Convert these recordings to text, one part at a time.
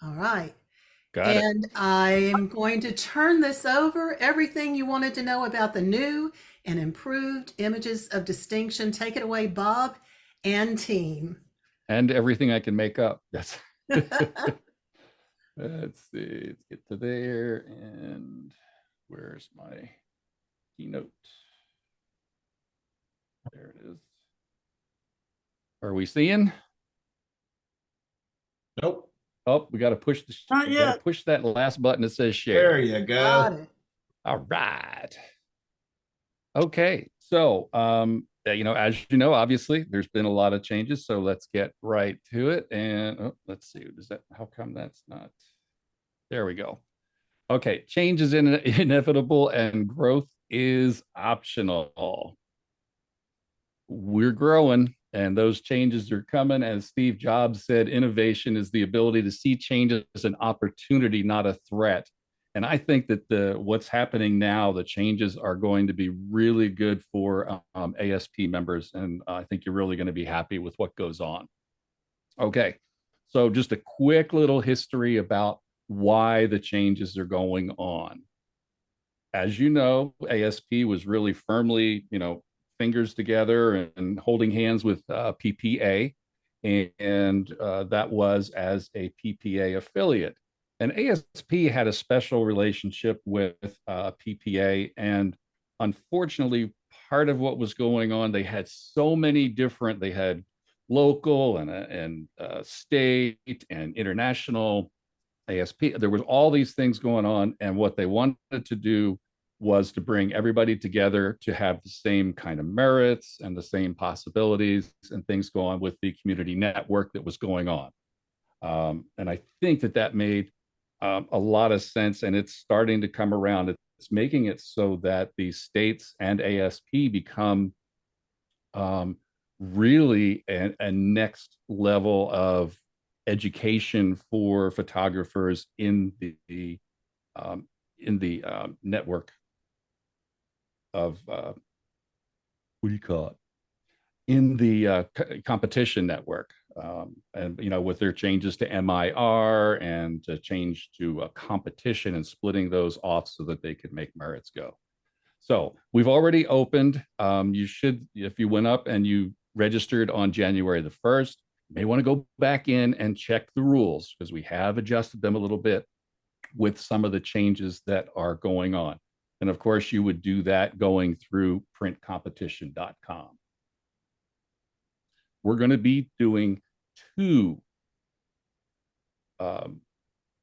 All right. Got it. And I am going to turn this over. Everything you wanted to know about the new and improved images of distinction. Take it away, Bob and team. And everything I can make up. That's let's see. Let's get to there. And where's my keynote? There it is. Are we seeing? Nope. Oh, we got to Not yet. push that last button that says There share. you Got go. it. All right. Okay. So, as you know, obviously there's been a lot of changes. So let's get right to it. And let's see. How come that's not? There we go. Okay. Change is inevitable and growth is optional. We're growing and those changes are coming. As Steve Jobs said, innovation is the ability to see change as an opportunity, not a threat. And I think that the what's happening now, the changes are going to be really good for ASP members, and I think you're really going to be happy with what goes on. Okay, so just a quick little history about why the changes are going on. As you know, ASP was really firmly, fingers together and holding hands with PPA, and that was as a PPA affiliate. And ASP had a special relationship with PPA, and unfortunately, part of what was going on, they had so many different. They had local and state and international ASP. There was all these things going on, and what they wanted to do was to bring everybody together to have the same kind of merits and the same possibilities and things go on with the community network that was going on. And I think that made a lot of sense, and it's starting to come around. It's making it so that the states and ASP become really a next level of education for photographers in the network of what do you call it, in the competition network. And with their changes to MIR and to change to a competition and splitting those off so that they could make merits go. So we've already opened. You should, if you went up and you registered on January the 1st, you may want to go back in and check the rules because we have adjusted them a little bit with some of the changes that are going on. And of course, you would do that going through printcompetition.com. We're going to be doing two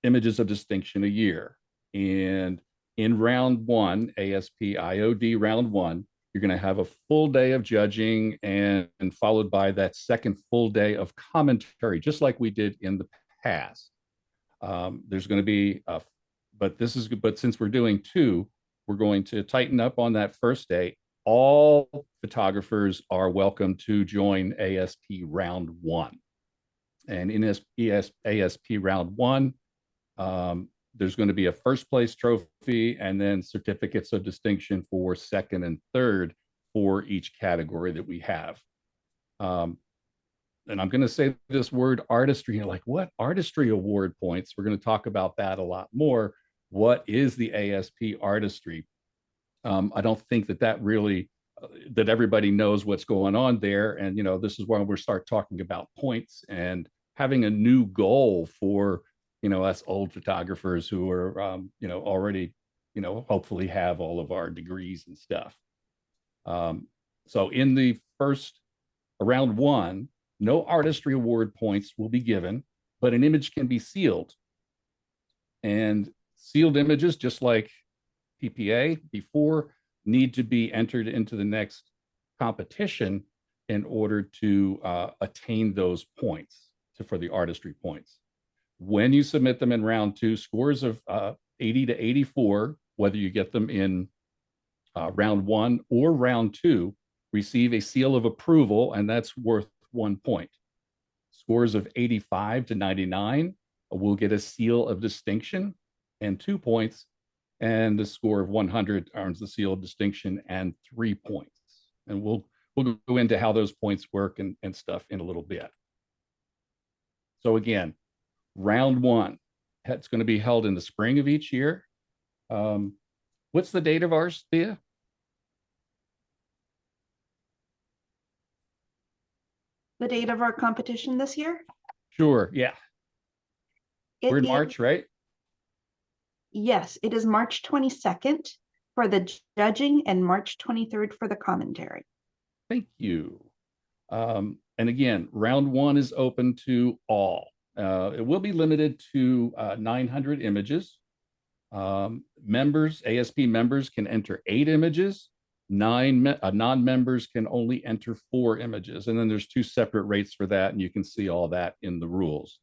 images of distinction a year. And in round one, ASP IOD round one, you're going to have a full day of judging and followed by that second full day of commentary, just like we did in the past. There's going to be, but since we're doing two, we're going to tighten up on that first day. All photographers are welcome to join ASP round one. And in ASP round one, there's going to be a first place trophy and then certificates of distinction for second and third for each category that we have. And I'm going to say this word artistry. You're like, what? Artistry award points? We're going to talk about that a lot more. What is the ASP artistry? I don't think that really that everybody knows what's going on there. And this is where we start talking about points and having a new goal for us old photographers who are already hopefully have all of our degrees and stuff. So in the first round one, no artistry award points will be given, but an image can be sealed. And sealed images, just like PPA before, need to be entered into the next competition in order to attain those points for the artistry points. When you submit them in round two, scores of 80 to 84, whether you get them in round one or round two, receive a seal of approval, and that's worth 1 point. Scores of 85 to 99 will get a seal of distinction and 2 points, and the score of 100 earns the seal of distinction and 3 points. And we'll go into how those points work and stuff in a little bit. So again, round one, It's going to be held in the spring of each year. What's the date of ours, Thea? The date of our competition this year? Sure. Yeah. It We're in is- March, right? Yes, it is March 22nd for the judging and March 23rd for the commentary. Thank you. And again, round one is open to all. It will be limited to 900 images. Members, ASP members can enter 8 images. Non-members can only enter 4 images. And then there's 2 separate rates for that. And you can see all that in the rules.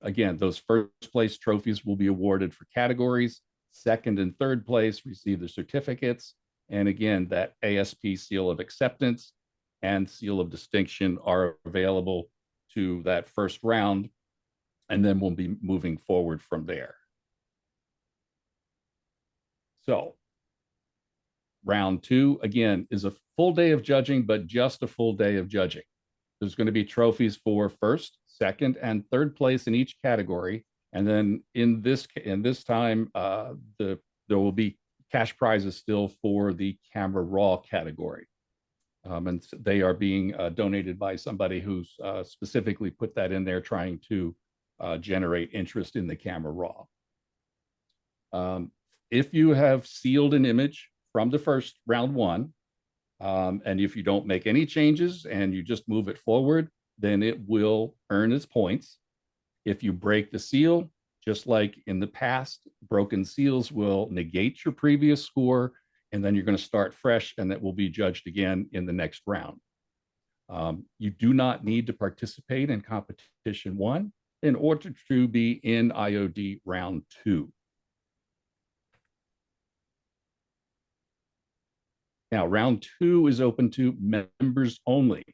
Again, those first place trophies will be awarded for categories. Second and third place receive the certificates. And again, that ASP seal of acceptance and seal of distinction are available to that first round. And then we'll be moving forward from there. So round 2, again, is a full day of judging, but just a full day of judging. There's going to be trophies for first, second, and third place in each category. And then in this time, there will be cash prizes still for the camera raw category. And they are being donated by somebody who's specifically put that in there, trying to generate interest in the camera raw. If you have sealed an image from the first round 1, and if you don't make any changes and you just move it forward, then it will earn its points. If you break the seal, just like in the past, broken seals will negate your previous score, and then you're going to start fresh, and that will be judged again in the next round. You do not need to participate in competition 1 in order to be in IOD round 2. Now, round 2 is open to members only.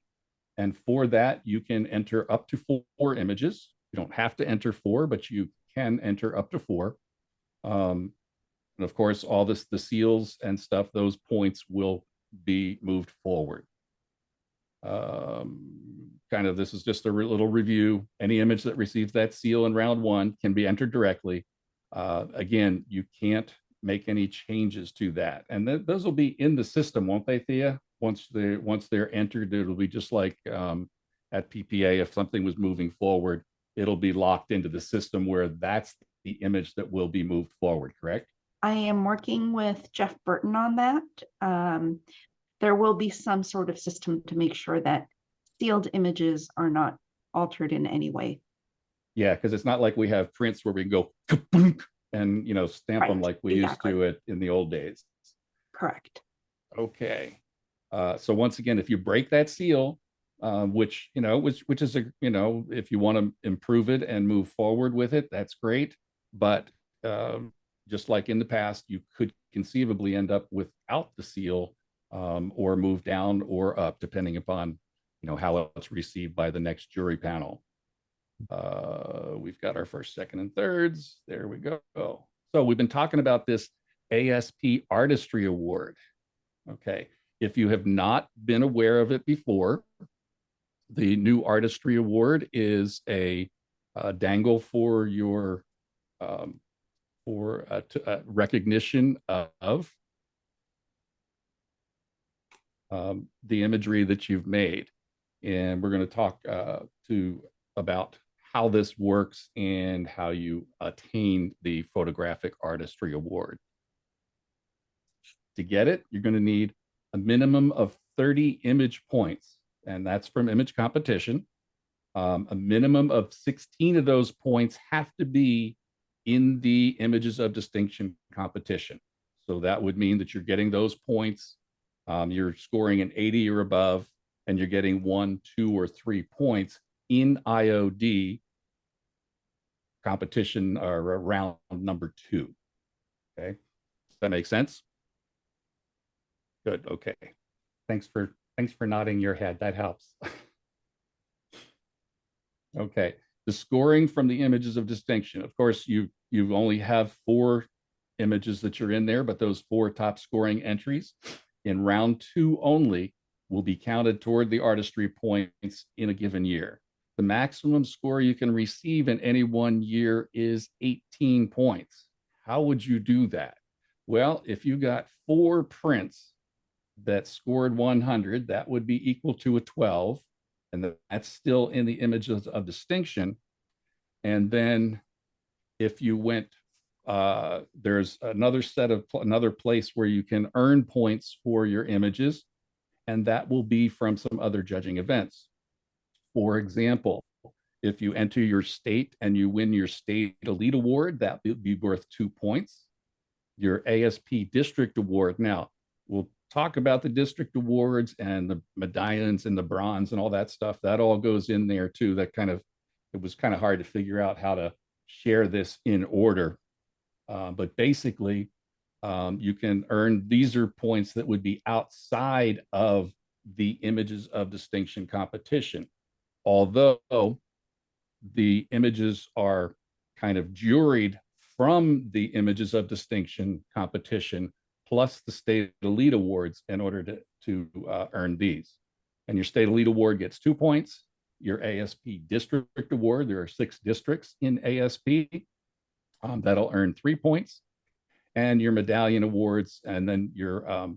And for that, you can enter up to 4 images. You don't have to enter 4, but you can enter up to 4. And of course, all the seals and stuff, those points will be moved forward. This is just a little review. Any image that receives that seal in round 1 can be entered directly. Again, you can't make any changes to that. And those will be in the system, won't they, Thea? Once they're entered, it'll be just like at PPA, if something was moving forward, it'll be locked into the system where that's the image that will be moved forward, correct? I am working with Jeff Burton on that. There will be some sort of system to make sure that sealed images are not altered in any way. Yeah, because it's not like we have prints where we can go ka-boom, and stamp them like we used to it in the old days. Correct. Okay. So once again, if you break that seal, which is if you want to improve it and move forward with it, that's great. But just like in the past, you could conceivably end up without the seal, or move down or up, depending upon how it's received by the next jury panel. We've got our first, second, and thirds. There we go. So we've been talking about this ASP Artistry Award. Okay. If you have not been aware of it before, the new Artistry Award is a dangle for your recognition of the imagery that you've made. And we're going to talk about how this works and how you attain the Photographic Artistry Award. To get it, you're going to need a minimum of 30 image points, and that's from image competition. A minimum of 16 of those points have to be in the Images of Distinction competition. So that would mean that you're getting those points. You're scoring an 80 or above, and you're getting 1, 2, or 3 points in IOD competition, or round number 2. Okay, does that make sense? Good. Okay. Thanks for nodding your head. That helps. Okay. The scoring from the Images of Distinction. Of course, you only have 4 images that you're in there, but those 4 top scoring entries in round 2 only will be counted toward the artistry points in a given year. the maximum score you can receive in any one year is 18 points. How would you do that? Well, if you got 4 prints that scored 100, that would be equal to a 12. And that's still in the images of distinction. And then if you went, there's another place where you can earn points for your images, and that will be from some other judging events. For example, if you enter your state and you win your state elite award, that would be worth 2 points. Your ASP district award. Now, we'll talk about the district awards and the medallions and the bronze and all that stuff. That all goes in there too. It was kind of hard to figure out how to share this in order. But basically, you can earn, these are points that would be outside of the images of distinction competition. Although the images are kind of juried from the images of distinction competition plus the state elite awards in order to earn these. And your state elite award gets 2 points. Your ASP district award, there are 6 districts in ASP, that'll earn 3 points. And your medallion awards, and then your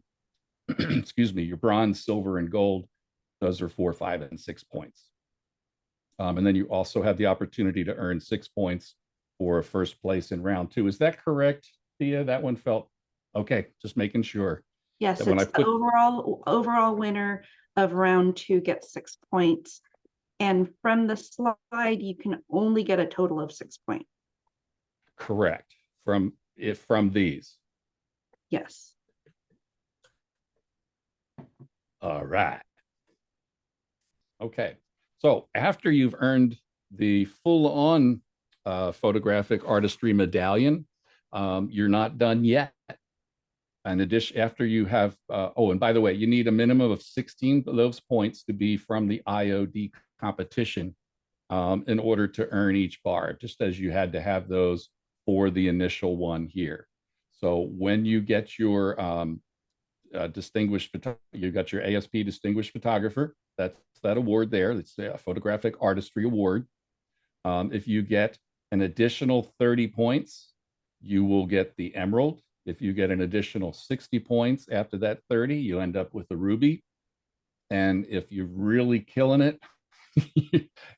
excuse me, your bronze, silver, and gold, those are 4, 5, and 6 points. And then you also have the opportunity to earn 6 points for a first place in round 2. Is that correct, Thea? That one felt okay. Just making sure. Yes, That when it's I put- the overall winner of round 2 gets 6 points. And from the slide, you can only get a total of 6 points. Correct. From these. Yes. All right. Okay. So after you've earned the full-on photographic artistry medallion, you're not done yet. In addition, after you have, oh, and by the way, you need a minimum of 16 of those points to be from the IOD competition in order to earn each bar, just as you had to have those for the initial one here. So when you get your you got your ASP Distinguished Photographer, that's that award there. That's the Photographic Artistry Award. If you get an additional 30 points, you will get the Emerald. If you get an additional 60 points after that 30, you end up with the Ruby. And if you're really killing it,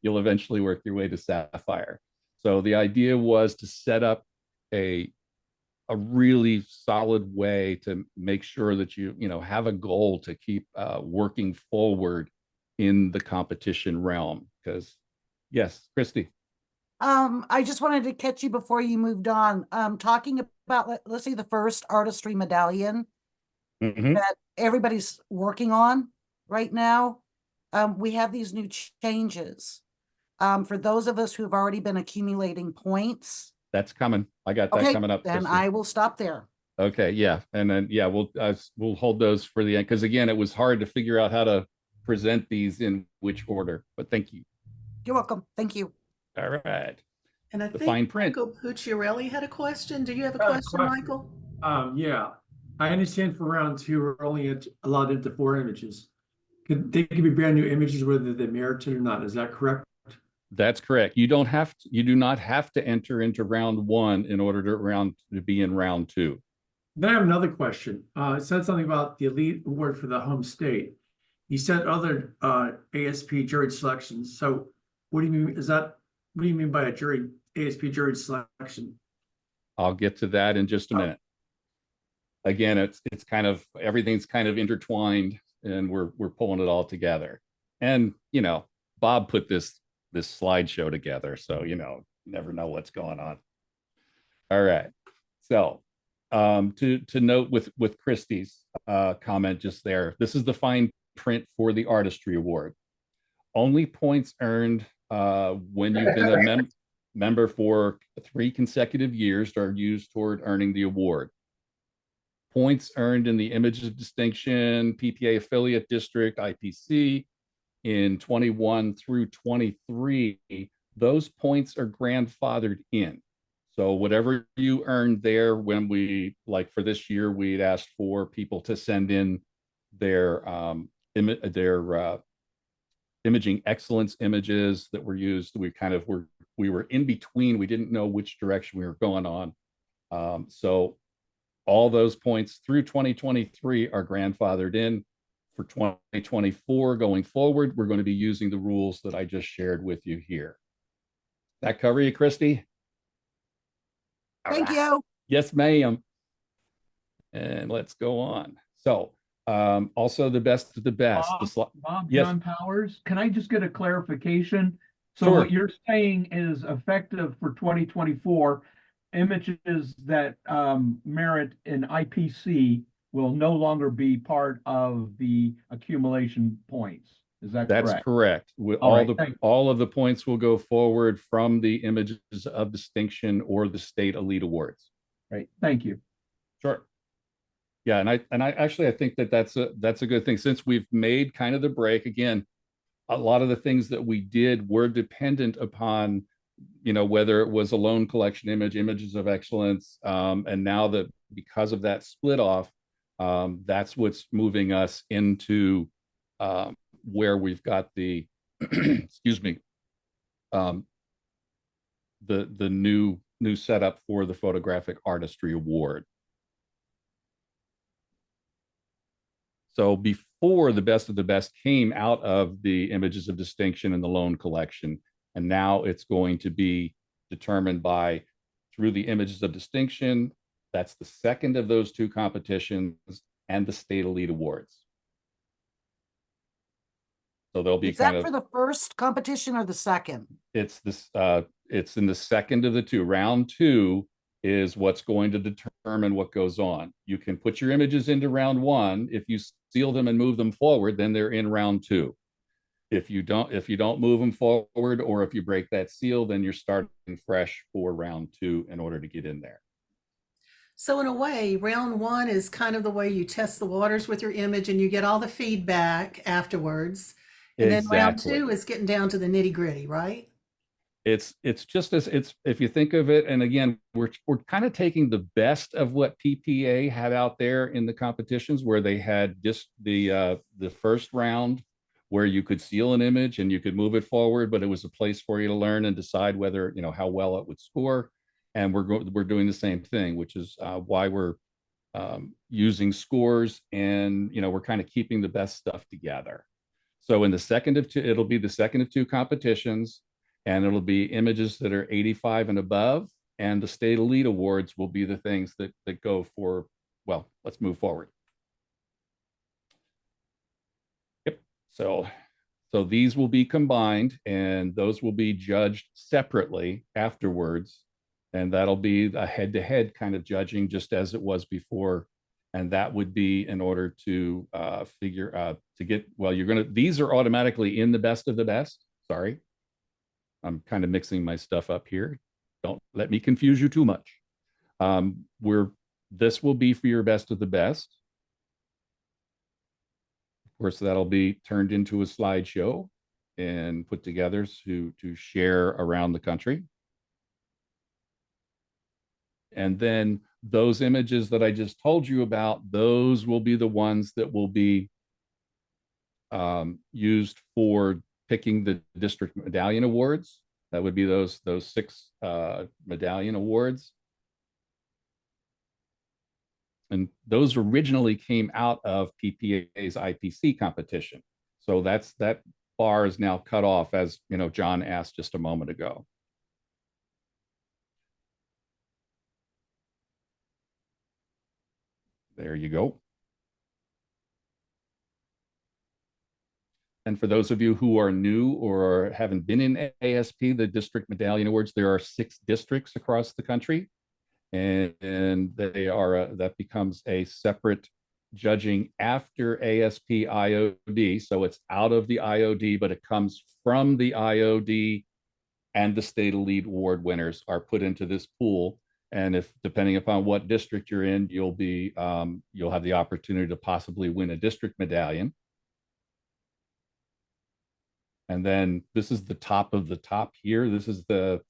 you'll eventually work your way to Sapphire. So the idea was to set up a really solid way to make sure that you have a goal to keep working forward in the competition realm. Because yes, Christy. I just wanted to catch you before you moved on. Talking about, let's say, the first artistry medallion that everybody's working on right now. We have these new changes. For those of us who have already been accumulating points. That's coming. I got that coming up. Then Christy. I will stop there. Okay, yeah, and then we'll hold those for the end, because again, it was hard to figure out how to present these in which order. But thank you. You're welcome. Thank you. All right. And I The think fine print. Michael Pucciarelli had a question. Do you have a question, Michael? Yeah, I understand for round 2, we're only allowed into 4 images. They could be brand new images, whether they're merited or not. Is that correct? That's correct. You do not have to enter into round 1 in order to be in round 2. Then I have another question. It said something about the elite award for the home state. You said other ASP juried selections. So what do you mean? What do you mean by a ASP juried selection? I'll get to that in just a minute. Again, it's kind of, everything's kind of intertwined, and we're pulling it all together. And Bob put this slideshow together, so you never know what's going on. All right. So to note with Christie's comment just there, this is the fine print for the artistry award. Only points earned when you've been a member for 3 consecutive years are used toward earning the award. Points earned in the Images of Distinction, PPA Affiliate District, IPC, in 21 through 23, those points are grandfathered in. So whatever you earned there, when we, like for this year, we'd asked for people to send in their imaging excellence images that were used. We were in between. We didn't know which direction we were going on. So all those points through 2023 are grandfathered in. For 2024 going forward, we're going to be using the rules that I just shared with you here. That cover you, Christy? Thank you. Yes, ma'am. And let's go on. So also the best of the best. Bob, Yes. John Powers, can I just get a clarification? So Sure. what you're saying is effective for 2024, images that merit an IPC will no longer be part of the accumulation points. Is that That's correct? correct. All right, thank you. All of the points will go forward from the images of distinction or the state elite awards. Right, thank you. Sure. Yeah, and I actually I think that that's a good thing, since we've made kind of the break. Again, a lot of the things that we did were dependent upon, you know, whether it was a loan collection image, images of excellence, and now that because of that split off, that's what's moving us into where we've got the excuse me, the new setup for the Photographic Artistry Award. So before, the best of the best came out of the images of distinction and the loan collection, and now it's going to be determined by through the images of distinction. That's the second of those two competitions, and the state elite awards. So there'll be Is that for the first competition or the second? It's this it's in the second of the two. Round two is what's going to determine what goes on. You can put your images into round one. If you seal them and move them forward, then they're in round two. If you don't move them forward, or if you break that seal, then you're starting fresh for round two in order to get in there. So in a way, round one is kind of the way you test the waters with your image and you get all the feedback afterwards. And then round two is getting down to the nitty gritty, right? It's just as if you think of it, and again, we're kind of taking the best of what PPA had out there in the competitions, where they had just the first round where you could seal an image and you could move it forward, but it was a place for you to learn and decide whether, you know, how well it would score. And we're doing the same thing, which is why we're using scores, and you know, we're kind of keeping the best stuff together. So in the second of two, it'll be the second of two competitions, and it'll be images that are 85 and above, and the state elite awards will be the things that go for, well, let's move forward. Yep. So these will be combined, and those will be judged separately afterwards. And that'll be a head-to-head kind of judging, just as it was before. And that would be in order to to get, well, these are automatically in the best of the best. Sorry, I'm kind of mixing my stuff up here. Don't let me confuse you too much. This will be for your best of the best. Of course, that'll be turned into a slideshow and put together to share around the country. And then those images that I just told you about, those will be the ones that will be used for picking the district medallion awards. That would be those 6 medallion awards. And those originally came out of PPA's IPC competition. So that bar is now cut off, as you know, John asked just a moment ago. There you go. And for those of you who are new or haven't been in ASP, the District Medallion Awards, there are 6 districts across the country, and they are that becomes a separate judging after ASP IOD. So it's out of the IOD, but it comes from the IOD, and the State Elite Award winners are put into this pool. And if, depending upon what district you're in, you'll have the opportunity to possibly win a district medallion. And then this is the top of the top here. This is the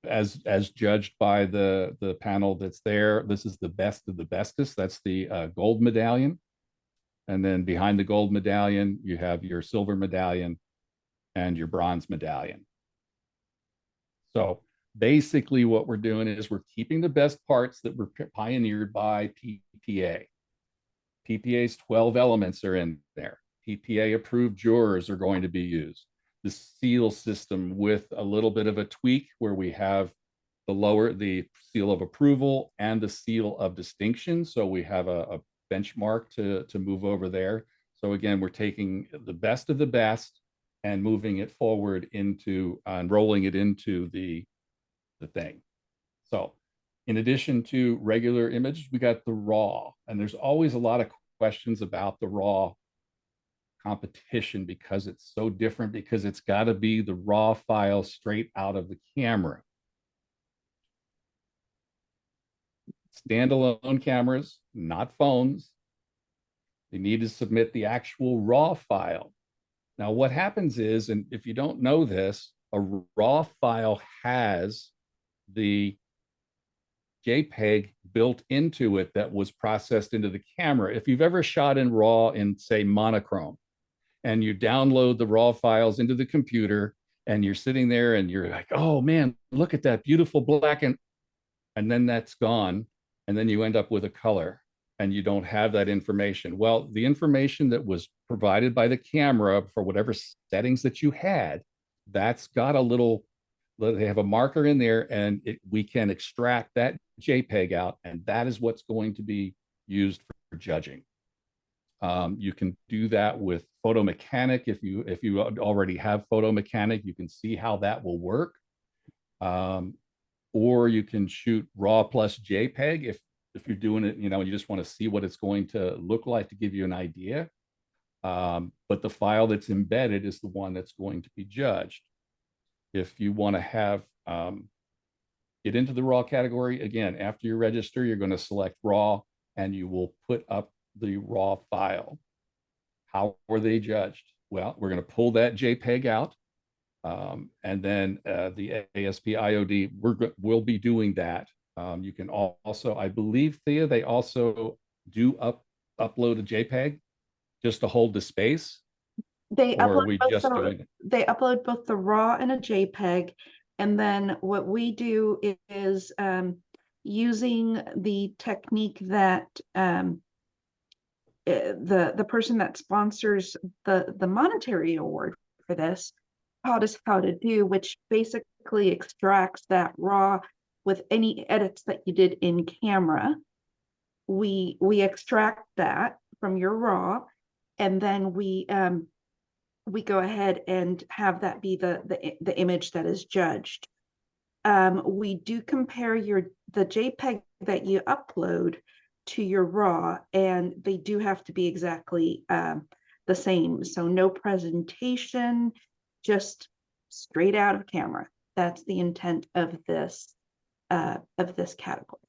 as judged by the panel that's there. This is the best of the bestest. That's the gold medallion. And then behind the gold medallion, you have your silver medallion and your bronze medallion. So basically what we're doing is we're keeping the best parts that were pioneered by PPA. PPA's 12 elements are in there. PPA approved drawers are going to be used. The seal system with a little bit of a tweak where we have the seal of approval and the seal of distinction. So we have a benchmark to move over there. So again, we're taking the best of the best and moving it forward into and rolling it into the thing. So in addition to regular image, we got the raw, and there's always a lot of questions about the raw competition because it's so different, because it's got to be the raw file straight out of the camera. Standalone cameras, not phones. They need to submit the actual raw file. Now, what happens is, and if you don't know this, a raw file has the JPEG built into it that was processed into the camera. If you've ever shot in RAW in, say, monochrome, and you download the RAW files into the computer, and you're sitting there and you're like, oh man, look at that beautiful black, and then that's gone, and then you end up with a color, and you don't have that information. Well, the information that was provided by the camera for whatever settings that you had, that's got a little, they have a marker in there, and we can extract that JPEG out, and that is what's going to be used for judging. You can do that with Photo Mechanic. If you already have Photo Mechanic, you can see how that will work. Or you can shoot RAW plus JPEG if you're doing it, and you just want to see what it's going to look like to give you an idea. But the file that's embedded is the one that's going to be judged. If you want to have get into the RAW category, again, after you register, you're going to select RAW, and you will put up the RAW file. How were they judged? Well, we're going to pull that JPEG out, and then the ASP IOD, we'll be doing that. You can also, I believe, Thea, they also do upload a JPEG just to hold the space. They Or are upload we both just doing it? they upload both the RAW and a JPEG, and then what we do is using the technique that the person that sponsors the monetary award for this taught us how to do, which basically extracts that RAW with any edits that you did in camera. We extract that from your RAW, and then we go ahead and have that be the image that is judged. We do compare the JPEG that you upload to your RAW, and they do have to be exactly the same. So no presentation, just straight out of camera. That's the intent of this category.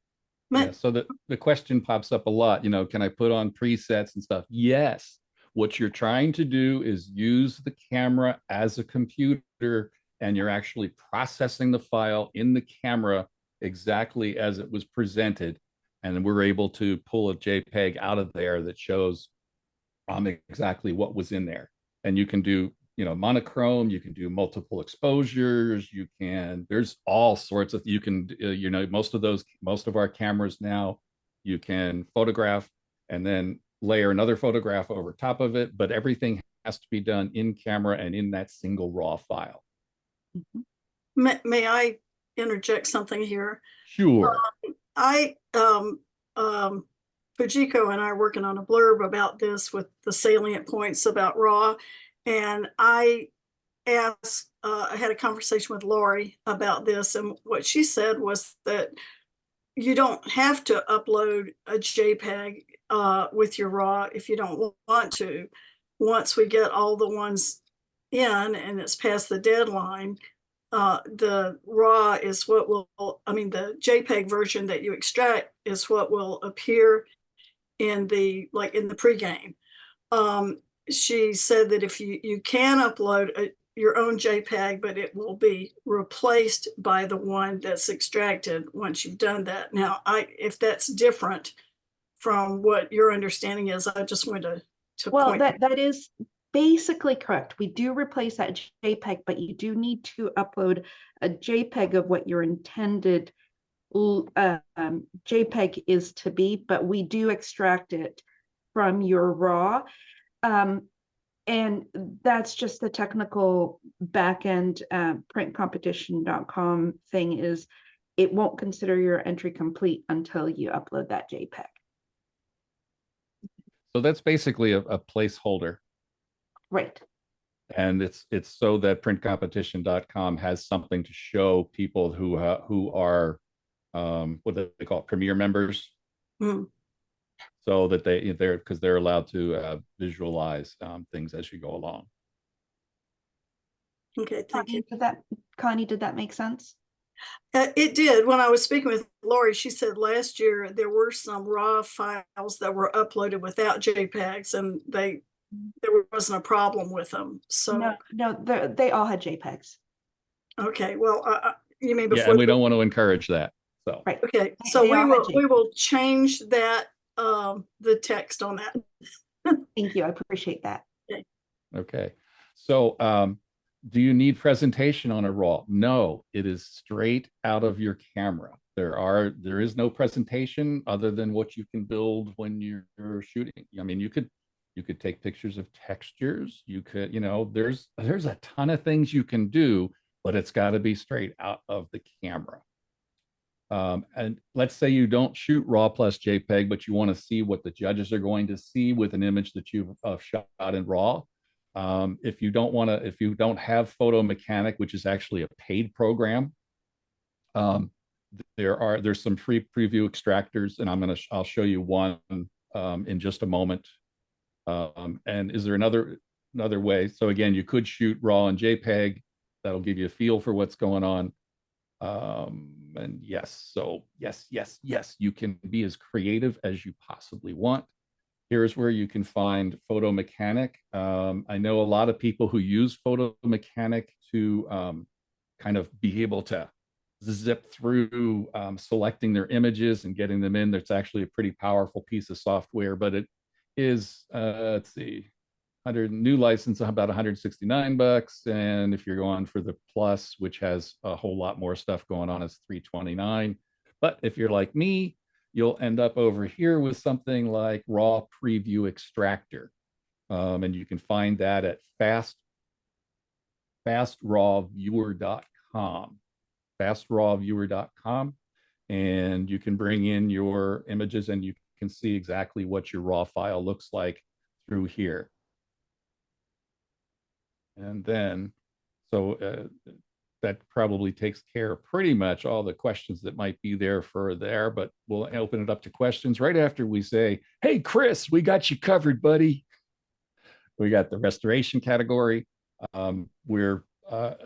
Yeah, so the question pops up a lot, can I put on presets and stuff? Yes. What you're trying to do is use the camera as a computer, and you're actually processing the file in the camera exactly as it was presented. And we're able to pull a JPEG out of there that shows exactly what was in there. And you can do, monochrome, you can do multiple exposures, there's all sorts of, most of our cameras now, you can photograph and then layer another photograph over top of it, but everything has to be done in camera and in that single RAW file. May I interject something here? Sure. Fujiko and I are working on a blurb about this with the salient points about RAW, and I asked, I had a conversation with Lori about this, and what she said was that you don't have to upload a JPEG with your RAW if you don't want to. Once we get all the ones in and it's past the deadline, the RAW is what will, the JPEG version that you extract is what will appear in the pregame. She said that if you can upload your own JPEG, but it will be replaced by the one that's extracted once you've done that. Now, if that's different from what your understanding is, I just want to to Well, point. that is basically correct. We do replace that JPEG, but you do need to upload a JPEG of what your intended JPEG is to be, but we do extract it from your RAW. And that's just the technical backend printcompetition.com thing is it won't consider your entry complete until you upload that JPEG. So that's basically a placeholder. Right. And it's so that printcompetition.com has something to show people who are what they call it, premier members. Mm. So that they're allowed to visualize things as you go along. Okay, thank you. Connie, did that make sense? It did. When I was speaking with Lori, she said last year there were some RAW files that were uploaded without JPEGs, and there wasn't a problem with them. So No, they all had JPEGs. okay, well, you mean Yeah, before? and we don't want to encourage that. So Right. Okay, so They all had we will change that the text on that. Thank you. I appreciate that. okay. So do you need presentation on a RAW? No, it is straight out of your camera. There is no presentation other than what you can build when you're shooting. I mean, you could take pictures of textures. You could, there's a ton of things you can do, but it's got to be straight out of the camera. And let's say you don't shoot RAW plus JPEG, but you want to see what the judges are going to see with an image that you've shot in RAW. If you don't have Photo Mechanic, which is actually a paid program, there's some free preview extractors, and I'll show you one in just a moment. And is there another way? So again, you could shoot RAW and JPEG. That'll give you a feel for what's going on. And yes, you can be as creative as you possibly want. Here's where you can find Photo Mechanic. I know a lot of people who use Photo Mechanic to kind of be able to zip through selecting their images and getting them in. That's actually a pretty powerful piece of software, but it is, let's see, new license about $169, and if you're going for the plus, which has a whole lot more stuff going on, it's $329. But if you're like me, you'll end up over here with something like Raw Preview Extractor, and you can find that at fastrawviewer.com, fastrawviewer.com, and you can bring in your images and you can see exactly what your raw file looks like through here. And then, so that probably takes care of pretty much all the questions that might be there, but we'll open it up to questions right after we say, hey, Chris, we got you covered, buddy. We got the restoration category. We're,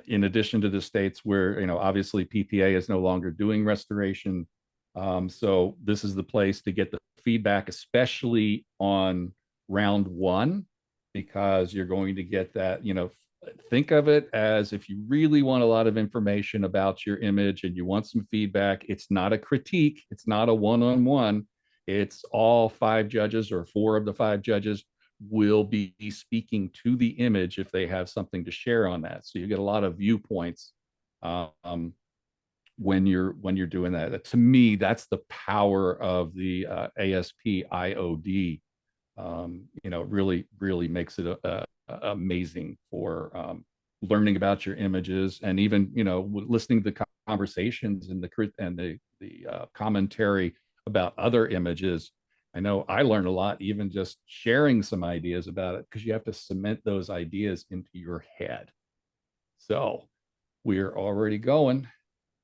in addition to the states where, obviously PPA is no longer doing restoration. So this is the place to get the feedback, especially on round one, because you're going to get that, think of it as if you really want a lot of information about your image and you want some feedback. It's not a critique. It's not a one-on-one. It's all 5 judges or 4 of the 5 judges will be speaking to the image if they have something to share on that. So you get a lot of viewpoints when you're doing that. To me, that's the power of the ASP IOD. Really makes it amazing for learning about your images, and even listening to the conversations and the commentary about other images. I know I learned a lot even just sharing some ideas about it, because you have to cement those ideas into your head. So we're already going,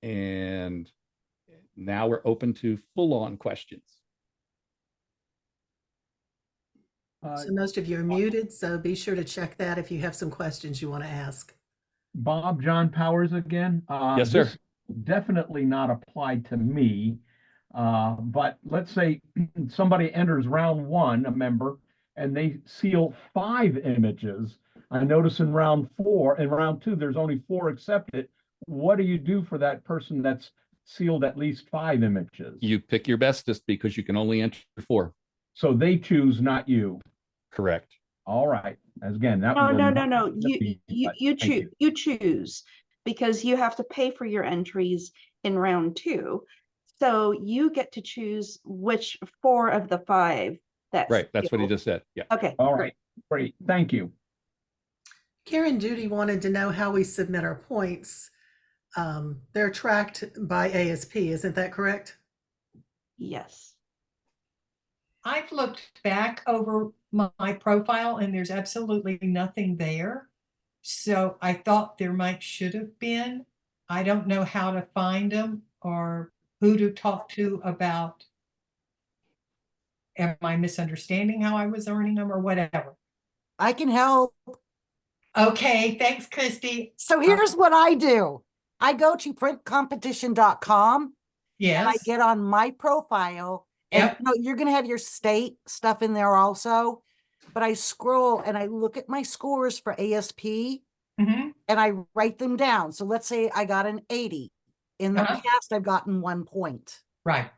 and now we're open to full-on questions. So most of you are muted, so be sure to check that if you have some questions you want to ask. Bob, John Powers again. Yes, sir. This definitely not applied to me. But let's say somebody enters round 1, a member, and they seal 5 images. I notice in round 2, there's only 4 accepted. What do you do for that person that's sealed at least 5 images? You pick your bestest, because you can only enter 4. So they choose, not you. Correct. All right, as again, that No, was. no, no, no, you Thank choose, you choose, because you have to pay for your entries in round 2. So you get to choose which 4 of the 5 that. Right. That's what he skill. just said. Yeah. Okay, All great. right, great, thank you. Karen Duty wanted to know how we submit our points. They're tracked by ASP, isn't that correct? Yes. I've looked back over my profile and there's absolutely nothing there. So I thought there should have been. I don't know how to find them or who to talk to about. Am I misunderstanding how I was earning them or whatever? I can help. Okay, thanks, Christy. So here's what I do. I go to printcompetition.com and I Yes. get on my profile. And Yep. you know, you're going to have your state stuff in there also. But I scroll and I look at my scores for ASP Mhm. and I write them down. So let's say I got an 80. In the Uh-huh. past, I've gotten 1 point. Right.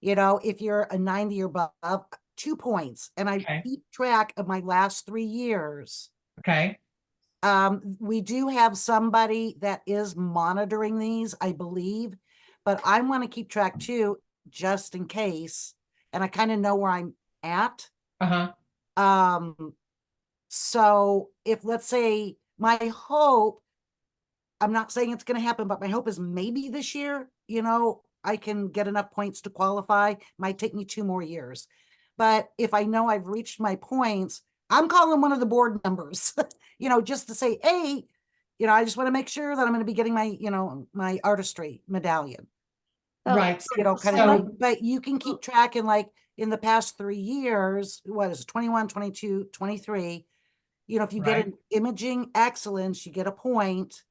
You know, if you're a 90 or above, 2 points. And I Okay. keep track of my last 3 years. Okay. We do have somebody that is monitoring these, I believe, but I want to keep track too, just in case. And I kind of know where I'm at. Uh-huh. So if, let's say, my hope, I'm not saying it's going to happen, but my hope is maybe this year, you know, I can get enough points to qualify. Might take me 2 more years. But if I know I've reached my points, I'm calling one of the board members, you know, just to say, hey, you know, I just want to make sure that I'm going to be getting my, you know, my artistry medallion, So- Right. you know, kind of So- thing. But you can keep tracking, like in the past 3 years, what is it, 21, 22, 23, you know, if you get Right. an imaging excellence, you get a point.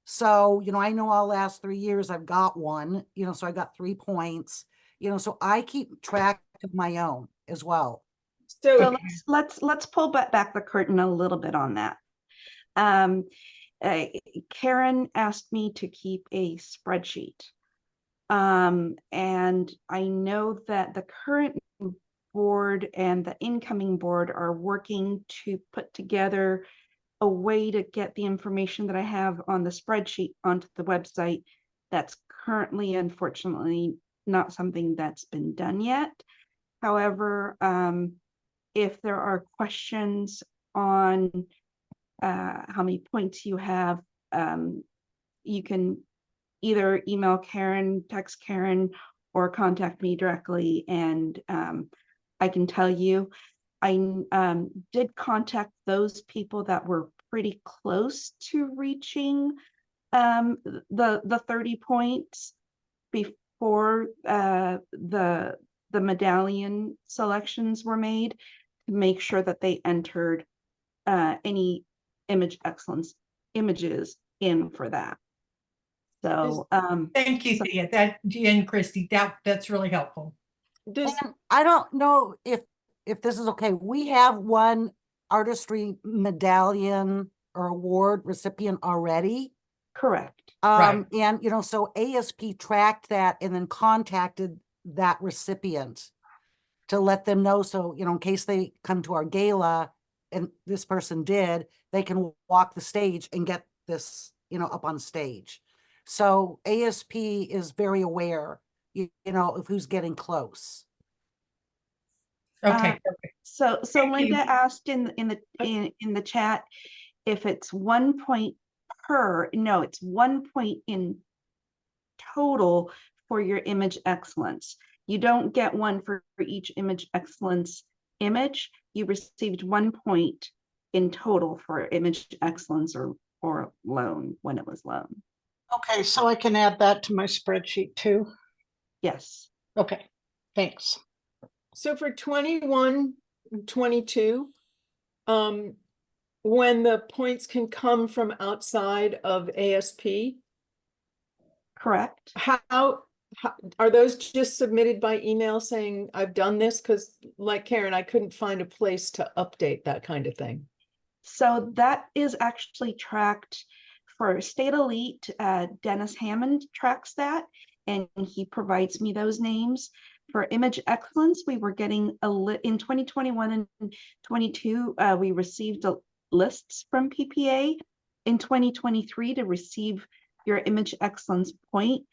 So, you know, I know all last 3 years I've got 1, you know, so I got 3 points, you know, so I keep track of my own as well. So let's pull back the curtain a little bit on that. Karen asked me to keep a spreadsheet. And I know that the current board and the incoming board are working to put together a way to get the information that I have on the spreadsheet onto the website. That's currently, unfortunately, not something that's been done yet. However, if there are questions on how many points you have, you can either email Karen, text Karen, or contact me directly, and I can tell you. I did contact those people that were pretty close to reaching the 30 points before the medallion selections were made, to make sure that they entered any image excellence images in for that. So Thank you, so- Thea. Gia and Christy, that's really helpful. And I don't know if this is okay. We have one artistry medallion or award recipient already. correct. Right. And you know, so ASP tracked that and then contacted that recipient to let them know. So, you know, in case they come to our gala and this person did, they can walk the stage and get this, you know, up on stage. So ASP is very aware, you know, of who's getting close. Okay. So Thank Linda you. asked in the chat if it's 1 point per. No, it's 1 point in total for your image excellence. You don't get 1 for each image excellence image. You received 1 point in total for image excellence or loan when it was loan. Okay, so I can add that to my spreadsheet too. Yes. Okay, thanks. So for 21, 22, when the points can come from outside of ASP, Correct. how are those just submitted by email saying I've done this? Because like Karen, I couldn't find a place to update that kind of thing. So that is actually tracked for State Elite. Dennis Hammond tracks that, and he provides me those names. for image excellence, we were getting in 2021 and 22, we received lists from PPA. In 2023, to receive your image excellence point,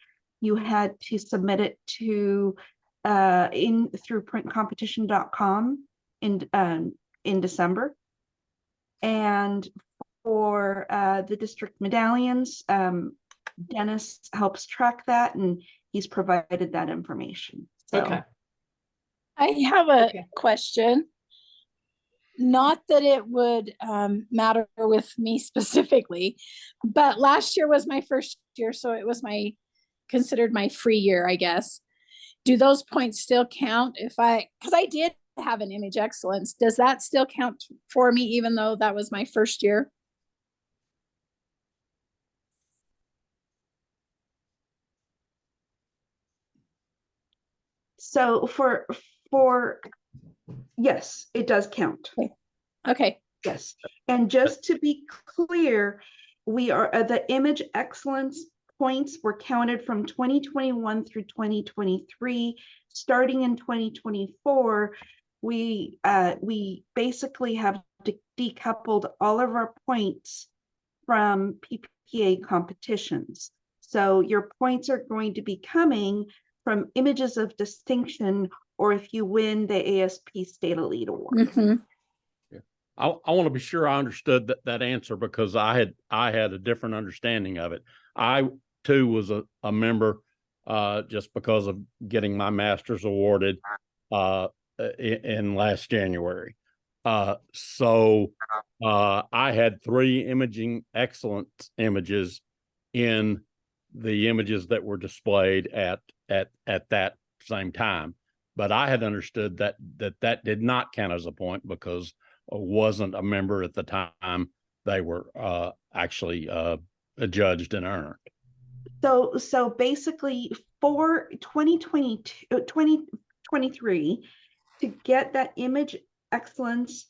you had to submit it to through printcompetition.com in December. And for the district medallions, Dennis helps track that, and he's provided that information. So. Okay. I have a Okay. question. Not that it would matter with me specifically, but last year was my first year, so it was considered my free year, I guess. Do those points still count because I did have an image excellence, does that still count for me even though that was my first year? So for yes, it does count. Okay. Yes, and just to be clear, we are the image excellence points were counted from 2021 through 2023. Starting in 2024, we basically have decoupled all of our points from PPA competitions. So your points are going to be coming from images of distinction, or if you win the ASP State Elite Award. Mm-hmm. I want to be sure I understood that answer, because I had a different understanding of it. I too was a member just because of getting my master's awarded in last January. So I had 3 imaging excellence images in the images that were displayed at that same time. But I had understood that did not count as a point because I wasn't a member at the time they were actually judged and earned. So basically for 2023, to get that image excellence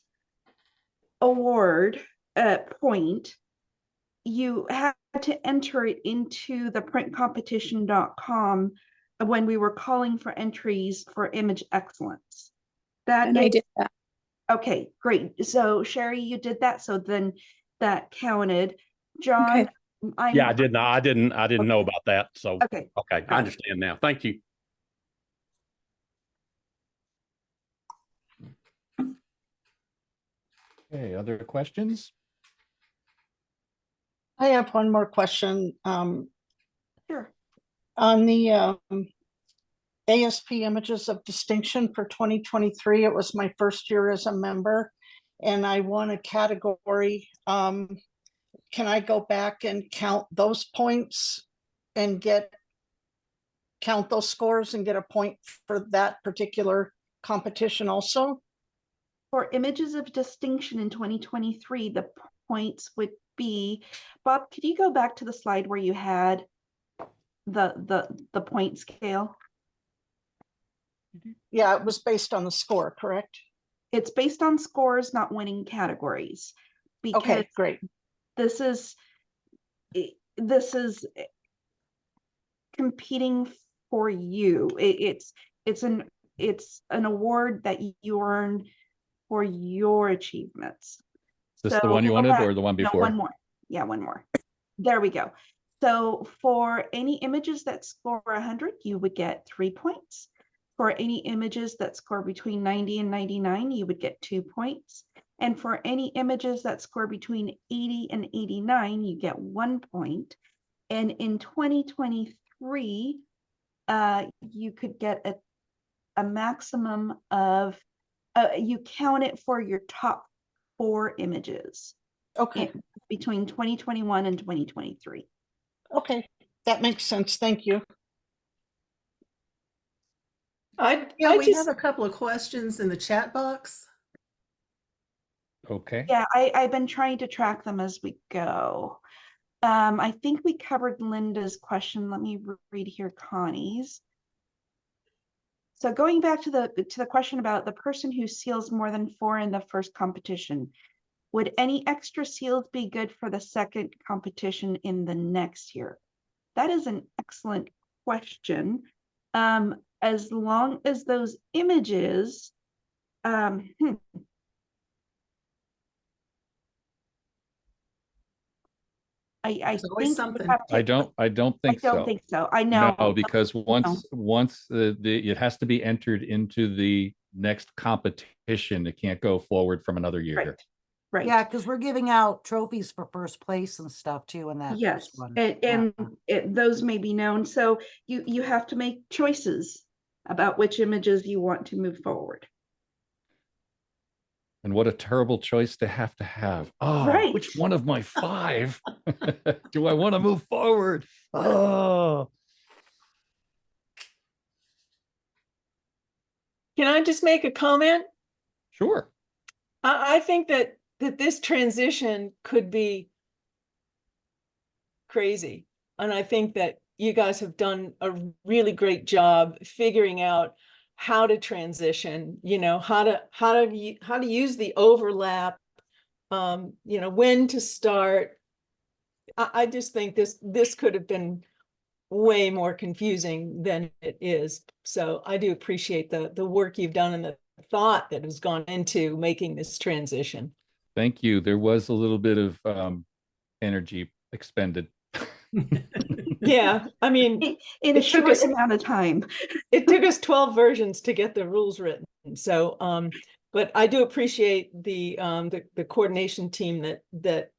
award point, you had to enter it into the printcompetition.com when we were calling for entries for image excellence. And I did that. Okay, great. So Sherry, you did that. So then that counted. John, Okay. Yeah, I didn't know about that. So Okay. Okay, I understand now. Thank you. Okay, other questions? I have one more question. Sure. On the ASP Images of Distinction for 2023, it was my first year as a member, and I won a category. Can I go back and count those points and count those scores and get a point for that particular competition also? For images of distinction in 2023, the points would be, Bob, could you go back to the slide where you had the point scale? Yeah, it was based on the score, correct? It's based on scores, not winning categories. Because Okay, great. this is competing for you. It's an award that you earn for your achievements. Is this the one you wanted or the one No, before? one more. Yeah, one more. There we go. So for any images that score 100, you would get 3 points. For any images that score between 90 and 99, you would get 2 points. And for any images that score between 80 and 89, you get 1 point. And in 2023, you could get a maximum of, you count it for your top 4 images. Okay. Between 2021 and 2023. Okay, that makes sense. Thank you. Yeah, we have a couple of questions in the chat box. Okay. Yeah, I've been trying to track them as we go. I think we covered Linda's question. Let me read here Connie's. So going back to the question about the person who seals more than 4 in the first competition, would any extra seals be good for the second competition in the next year? That is an excellent question. as long as those images, I There's always think you something. have to- I don't think so. I don't think so. I know. No, because No. once it has to be entered into the next competition, it can't go forward from another year. Right. Right. Yeah, because we're giving out trophies for first place and stuff too in that Yes, first one. and Yeah. those may be known. So you have to make choices about which images you want to move forward. And what a terrible choice to have. Oh, Right. which one of my 5 do I want to move forward? Oh, Can I just make a comment? sure. I think that this transition could be crazy. And I think that you guys have done a really great job figuring out how to transition, how to use the overlap, when to start. I just think this could have been way more confusing than it is. So I do appreciate the work you've done and the thought that has gone into making this transition. Thank you. There was a little bit of energy expended. Yeah, I mean, In a it took short us- amount of time. it took us 12 versions to get the rules written. So, but I do appreciate the coordination team that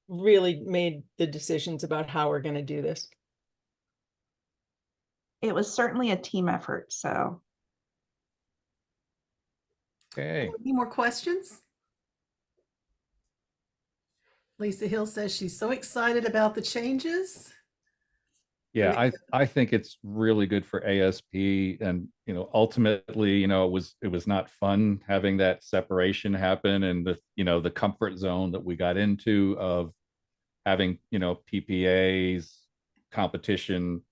really made the decisions about how we're going to do this. It was certainly a team effort. So Okay. Any more questions? Lisa Hill says she's so excited about the changes. Yeah, I think it's really good for ASP, and ultimately, it was not fun having that separation happen, and the comfort zone that we got into of having PPAs, competition,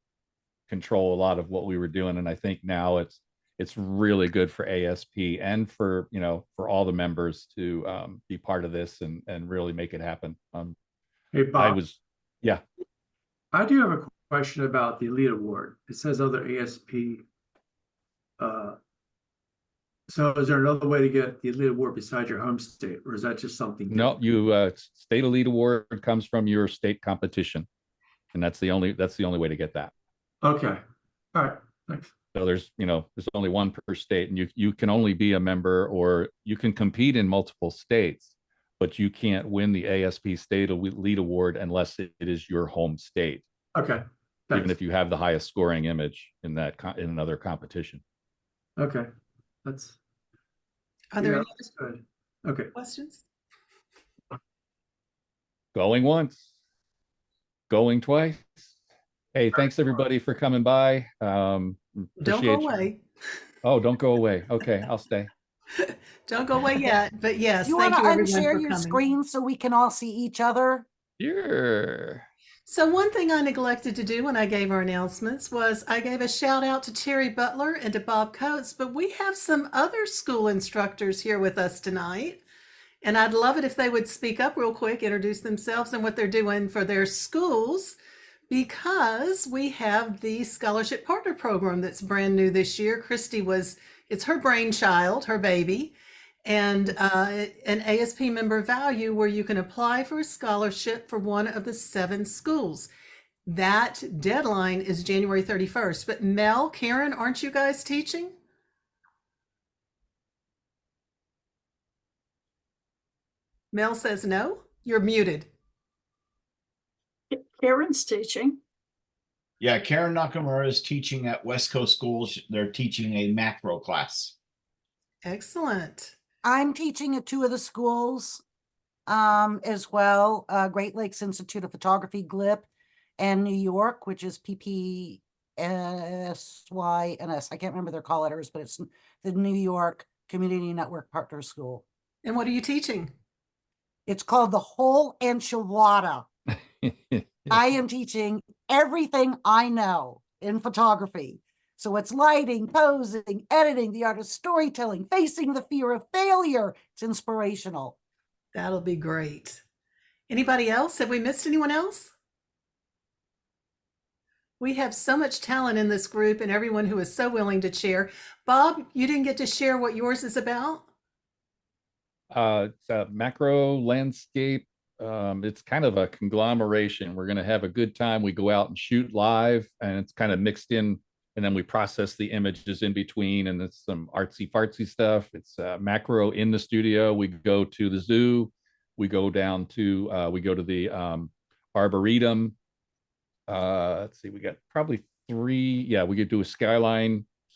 control a lot of what we were doing, and I think now it's really good for ASP and for for all the members to be part of this and really make it happen. Hey, Bob. Yeah. I do have a question about the Elite Award. It says other ASP. So is there another way to get the Elite Award besides your home state, or is that just something? No, different? you state elite award comes from your state competition, and that's the only way to get that. Okay. All right. Thanks. So there's only one per state, and you can only be a member, or you can compete in multiple states, but you can't win the ASP State Elite Award unless it is your home state. Okay. Even Thanks. if you have the highest scoring image in in another competition. Okay. That's. Are there yeah, any that's good. Okay. questions? Going once, going twice. Hey, thanks everybody for coming by. Don't Appreciate go you. away. Oh, don't go away. Okay, I'll stay. Don't go away yet, but yes, You thank want you to everyone unshare for your coming. screen so we can all see each other? Sure. So one thing I neglected to do when I gave our announcements was I gave a shout out to Terry Butler and to Bob Coates, but we have some other school instructors here with us tonight. And I'd love it if they would speak up real quick, introduce themselves and what they're doing for their schools, because we have the Scholarship Partner Program that's brand new this year. Christy it's her brainchild, her baby, and an ASP member value where you can apply for a scholarship for one of the 7 schools. That deadline is January 31st. But Mel, Karen, aren't you guys teaching? Mel says no. You're muted. Karen's teaching. Yeah, Karen Nakamura is teaching at West Coast Schools. They're teaching a macro class. Excellent. I'm teaching at 2 of the schools as well, Great Lakes Institute of Photography, GLIP, and New York, which is PPSYNS. I can't remember their call letters, but it's the New York Community Network Partner School. And what are you teaching? It's called the Whole Enchilada. I am teaching everything I know in photography. So it's lighting, posing, editing, the art of storytelling, facing the fear of failure. It's inspirational. That'll be great. Anybody else? Have we missed anyone else? We have so much talent in this group and everyone who is so willing to share. Bob, you didn't get to share what yours is about? It's a macro landscape. It's kind of a conglomeration. We're going to have a good time. We go out and shoot live, and it's kind of mixed in, and then we process the images in between, and it's some artsy fartsy stuff. It's macro in the studio. We go to the zoo. We go down to we go to the arboretum. Let's see, we got probably 3. Yeah, we could do a skyline